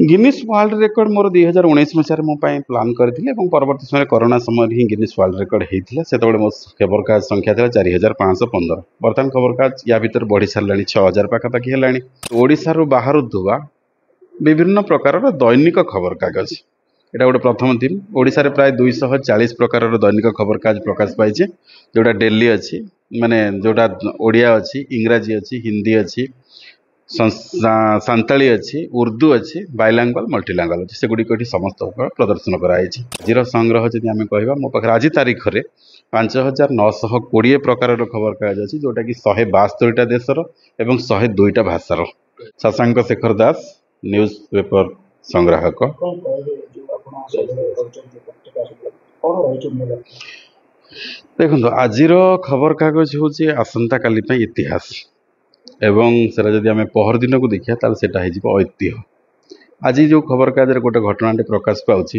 Guinness world record मोर 2019 मसीह मो plan करथिले एवं परवर्ती समय कोरोना समय ही गिनीज वर्ल्ड रेकर्ड होता से मो खबर काज संख्या था 4515। बर्तमान खबर काज या भीतर बढ़ी सारा 6000 पाखापाखि है। ओडिशा बाहर दुआ विभिन्न प्रकार दैनिक खबर कागज एटा गोटे प्रथम थीम। ओडिशा रे प्राय 240 प्रकार दैनिक खबर काज प्रकाश पाई जोटा डेली अच्छी माने जोटा ओडिया अच्छी, इंग्राजी अच्छी, हिंदी अच्छी, सांताली अच्छी, उर्दू अच्छी, बाइलांगुअल, मल्टीलांगुअल अच्छी। सेगुड़ी समस्त प्रदर्शन कराई। आज संग्रह जब आम कह मो पाखे आज तारीख में 5920 प्रकार खबर कागज अच्छी जोटा कि 172टा देशर एवं 102टा भाषार। शशांक शेखर दास न्यूज पेपर संग्राहक। देखो आज खबर कागज हूँ आसंता काली इतिहास एवं सेटा जदि आम पहर दिन को देखिए ताल सेटा हो ऐतिह्य। आज जो खबर कागज गोटे घटना प्रकाश पाँच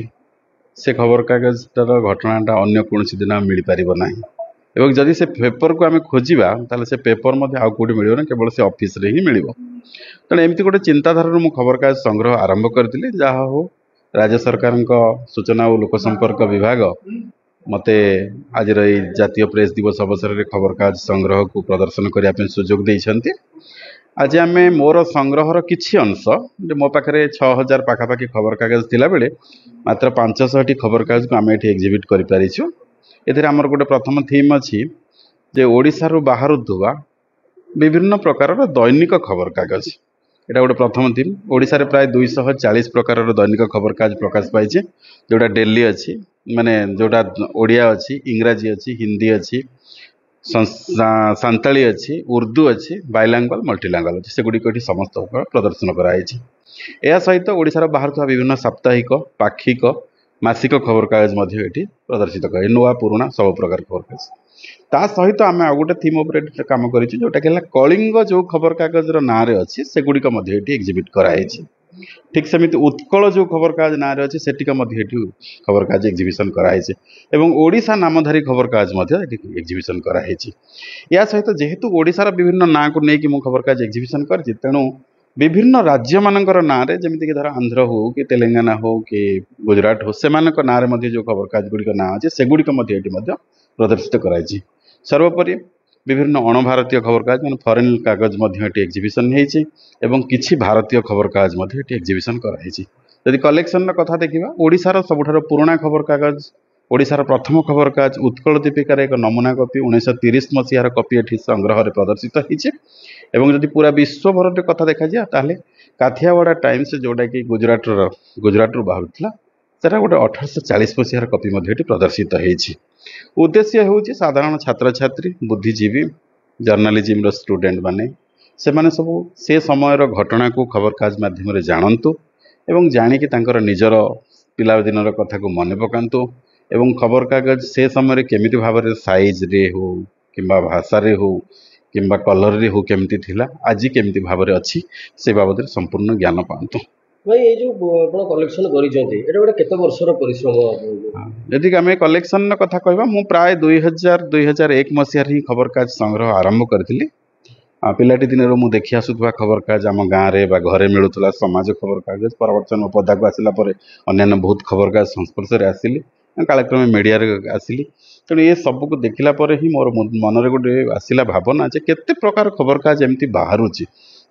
से खबर कागजटार घटनाटा अन्य कौन दिन मिल पार ना एवं जदि से पेपर को आम खोजा ताल से पेपर आउ कौटी मिलना केवल से ऑफिस रे ही मिल। तेणु एमती गोटे चिंताधारा मु खबर कागज संग्रह आरंभ करी। जहा हो राज्य सरकार सूचना और लोक संपर्क विभाग मते आज जातीय प्रेस दिवस अवसर में खबर कागज संग्रह को प्रदर्शन करने सुजोग देइछन्ते। आज आम मोर संग्रहर किछि अंश मो पाखे 6000 पाखापाखि खबर कागज थिला बेले मात्र 500टी खबर कागज को आम ये एक्जिबिट करिपारिछु। एथिरे आमर गोटे प्रथम थीम अच्छी जे ओडिशा बाहर दुआ विभिन्न प्रकार दैनिक खबर कागज एटा गोटे प्रथम थीम। ओडिशा रे प्राय 240 प्रकार दैनिक खबर कागज प्रकाश पाई जोटा डेली अच्छी माने जोटा ओडिया अच्छी, इंग्राजी अच्छी, हिंदी अच्छी, सांताली अच्छी, उर्दू अच्छी, बाइलांगुअल, मल्टीलांगुअल अच्छी। सेगुड़ी समस्त प्रदर्शन कराई। यह सहित ओडिशा बाहर था विभिन्न साप्ताहिक, पाक्षिक, मासिक खबर कागज प्रदर्शित कर नुआ पुराणा सब प्रकार खबर कागज। ता सहित आम आ गोटे थीम कम कर जोटा कि कलिंग जो खबर कागज ना अच्छी सेगुड़िक एक्जिबिट कराई। ठीक सेमिति उत्कल जो खबर कागज ना अच्छी सेटिक खबर कागज एक्जिबिशन कराई एवं ओडिशा नामधारी खबर कागज एक्जिबिशन कराई। या सहित जेहेतु ओडिशार विभिन्न ना को लेकिन खबर कागज एक्जिबिशन कर तेणु विभिन्न राज्य मानकर ना जमीक धर आंध्र हो कि तेलंगाना हो कि गुजरात हो से ना जो खबर कागज गुड़िक ना अच्छे सेगुड़िक प्रदर्शित कराई। सर्वोपरि विभिन्न अण भारतीय खबर कागज मान फरेन कागज एक्जिबिशन एवं किछि भारतीय खबर कागज एक्जिबिशन कराई। यदि कलेक्शन कथा देखा ओडिशार सबुठार पुराणा खबर कागज ओडिशार प्रथम खबर कागज उत्कल दीपिकार एक नमूना कपि 1930 मसीहार कपि एठी संग्रह प्रदर्शित होइछे। एवं जदि पूरा विश्व भर कथा देखा जाए ताले काठियावाड़ा टाइम्स जोटा कि गुजरात बाहर सेटा गोटे 1840 मसीहार कपि प्रदर्शित होइछे। उद्देश्य हूँ साधारण छात्र छात्री, बुद्धिजीवी, जर्नालीजिम स्टूडेंट माने सब से समय घटना को खबर कागज माध्यम जानतु एवं जाणिकी निजर पिला दिन कथा को मन पकातु एवं खबर कागज से समय केमिति भाव में साइज रे हो कि भाषा रे हो कि कलर रे हो केमिति थिला आज केमिति भाव में अच्छी से बाबद संपूर्ण ज्ञान पातु। भाई ये जो आपण कलेक्शन करिसेंती एटा गोटे केते वर्षर परिश्रम यदि आम कलेक्शन कथा कहबा मु प्राय 2001 मसीह ही खबर कागज संग्रह आरंभ करथिली। पिलाटी दिन मु देखि आसुवा खबर कागज आम गाँव में घरे मिलूला समाज खबर कागज परवर्तन पदा को आसला अन्य बहुत खबर कागज संस्पर्श में आसिली कालक्रमे मीडिया आसिली। तेणु ये सबको देखला ही मोर मन में गोटे आसला भावना जे केते प्रकार खबर कागज एमती बाहर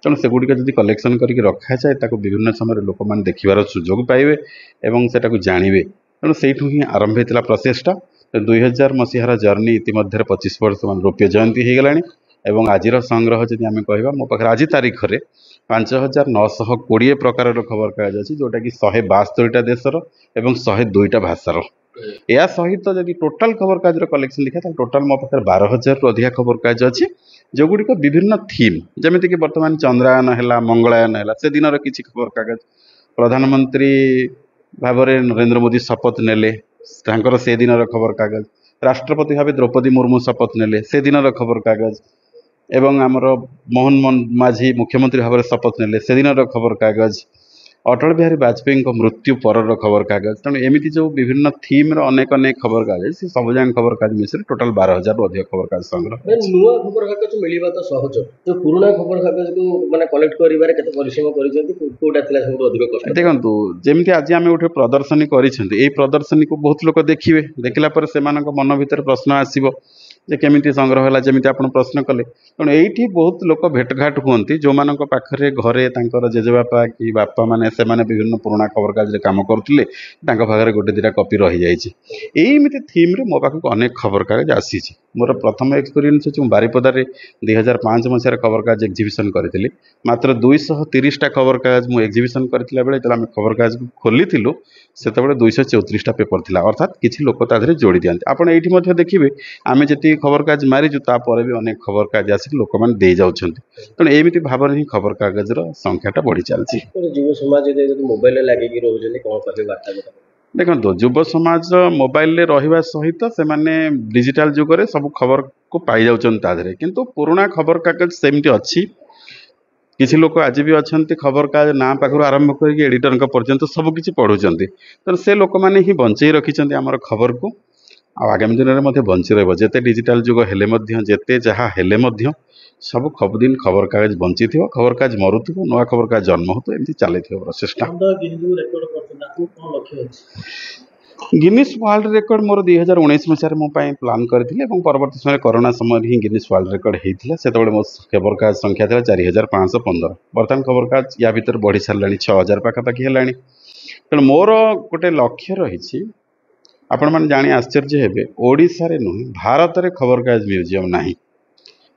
तेणु सेगुड़िक जब कलेक्शन करके रखा जाए ताको विभिन्न समय लोक मैंने देखिबार सुजोग पाइबे एवं सेटाको जानिबे। तेणु सेठू ही आरंभ होता प्रचेषा। 2000 मसीहार जर्नी इतिमध्य 25 वर्ष मान रौप्य जयंती हो गलानी एवं आज संग्रह जब आम कह मो पाखे आज तारीख में 5920 प्रकार खबर कागज अच्छी जोटा कि 172टा देशर एवं 102टा भाषार। या सहित जब टोटाल खबर कागज कलेक्शन लिखा टोटाल मो पाखे 12000 रु अधिक खबर कागज अच्छी जो गुड़िक विभिन्न थीम जमीक बर्तमान चंद्रायन है, मंगलायन है से दिन किसी खबर कागज प्रधानमंत्री भाव में नरेंद्र मोदी शपथ नेले से दिन खबर कागज राष्ट्रपति भाव द्रौपदी मुर्मू शपथ नेले से दिन खबर कागज एवं आमर मोहन माझी मुख्यमंत्री भाव में शपथ नेले से दिन खबर कागज अटल बिहारी वाजपेयी मृत्यु पर खबर कागज तेणु एमती जो विभिन्न थीम अनेक अनेक खबर कागज से सब जाक खबर कागज मिश्र टोटाल 12,000 रु अधिक खबर कागज संग्रह नुआ खबर कागज मिलवा तो सहज जो पुराना खबर कागज को माने कलेक्ट करिवारे केते परिश्रम करिसेंती कोटा थिला सब अधिक कष्ट देखंतु जेमती आज आमे उठे प्रदर्शनी करिसेंती एई प्रदर्शनी को बहुत लोक देखिबे देखिला पर सेमानक मन भीतर प्रश्न आसीबो जे केमिति संग्रह होला जेमिति आपण प्रश्न कले तेणु एइठी बहुत लोक भेटघाट हुअन्ति जो मानक पाखरे घरे तांकर जेजेबापा कि बापा माने सेमाने विभिन्न पुराना खबर कागज रे काम करथिले तांका पाखरे गोटे दिटा कॉपी रहि जाइछि एइमिति थीम रे मो पाखक अनेक खबर कागज आसीछि मोर प्रथम एक्सपीरियंस अछि बारिपदा रे 2005 मसिया खबर कागज एग्जीबिशन करथिली मात्र 230 टा खबर कागज मु एग्जीबिशन करथिला बेले तला हम खबर कागज को खोलिथिलु सेतबेले 234 टा पेपर थिला अर्थात किछि लोक ता धरे जोड़ी दियंती आपण एइठी मध्ये देखिबे आमे जति खबर कागज मारिजु ता परे भी अनेक खबर कागज आसी लोक मान दे जाउछंती तेणु एमिति भाବରେ ही खबर कागज रो संख्याटा बढ़ी चलछि युव समाज जे मोबाइल लागी कि रहउजनी कोन कहबे वार्ता देखो युव समाज मोबाइल रे रहिबा सहित से माने डिजिटल जुग रे सब खबर को पाई जाउछन ता धरे किंतु पुराना खबर कागज सेमति अछि किसी लोक आज भी अच्छा खबर कागज ना पाखर आरंभ करके एडिटर पर्यंत सब किसी पढ़ुंट तो से लोक मैंने ही बंचई रखिंट आमर खबर को आगामी दिन में बंची रते डिजिटल जुग हेले जेते जहाँ हेले सब दिन खबर कागज बंची थी खबर कागज मरुथ नुआ खबर कागज जन्म हो तो एमती चली प्रचेषा गिनीस वर्ल्ड रेकर्ड मोर 2019 मसीह मो प्लान करथिले एवं परवर्ती समय कोरोना समय ही गिनीस वर्ल्ड रेकर्ड होता से मो खबर कागज संख्या था 4,515 बर्तमान खबर कागज या भीतर बढ़ी सारे 6,000 पाखापाखि है तेणु मोर गोटे लक्ष्य रही आपण मैंने जानी आश्चर्य हे ओडिशा रे नुह भारत में खबर कागज म्यूजियम ना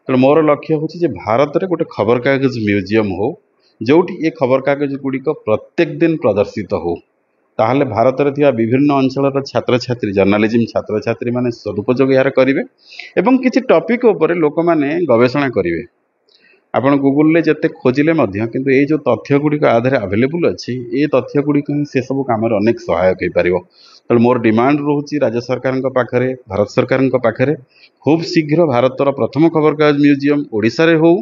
तेणु मोर लक्ष्य हूँ भारत में गोटे खबर कागज म्यूजियम हो जोटी ये खबर कागज गुड़िक प्रत्येक दिन प्रदर्शित हो ताहले भारत में थिया विभिन्न अंचल छात्र छात्री जर्नालीजम छात्र छात्री मैंने सदुपयोग यार करेंगे एवं किसी टॉपिक उपर लोक मैंने गवेषणा करेंगे आपण गूगल जिते खोजिले किंतु ये जो तथ्य गुड़िक आधार अवेलेबल अच्छी ये तथ्य गुड़िक से सब कम अनेक सहायक हो पार तेणु मोर डिमांड रोचे राज्य सरकार पाखे भारत सरकार पाखे खूब शीघ्र भारतर प्रथम खबर कागज म्यूजियम ओडिशा रे हो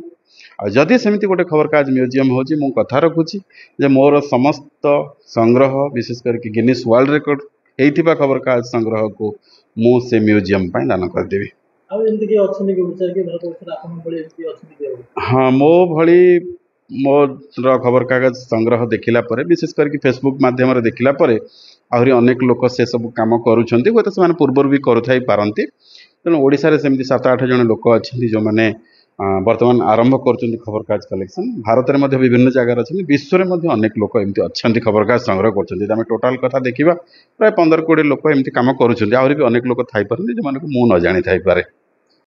जदि सेमती गोटे खबर कागज म्यूजियम हो कथा रखुची जे मोर समस्त संग्रह विशेष करके गिनीस वर्ल्ड रेकर्ड होता खबर कागज संग्रह को मु से म्यूजियम दान करदेवी हाँ मो भली मोर खबर कागज संग्रह देखला विशेष करके फेसबुक माध्यम देखला आहरी अनेक लोक से सब कम करुँच से पूर्व भी करुथाई पारती तेणु ओडिशा रे सेमती 7-8 जन लोक अच्छे जो मैंने वर्तमान आरंभ कर खबर कागज कलेक्शन भारत में विभिन्न जगार अच्छे विश्व में अनेक लोक एमती अच्छा खबर कागज संग्रह कर टोटाल कथा देखा प्राय 15-20 लोक एमती कम करुँच आहरी भी अनेक लोक थी जो मैं न जानी थाई पारे।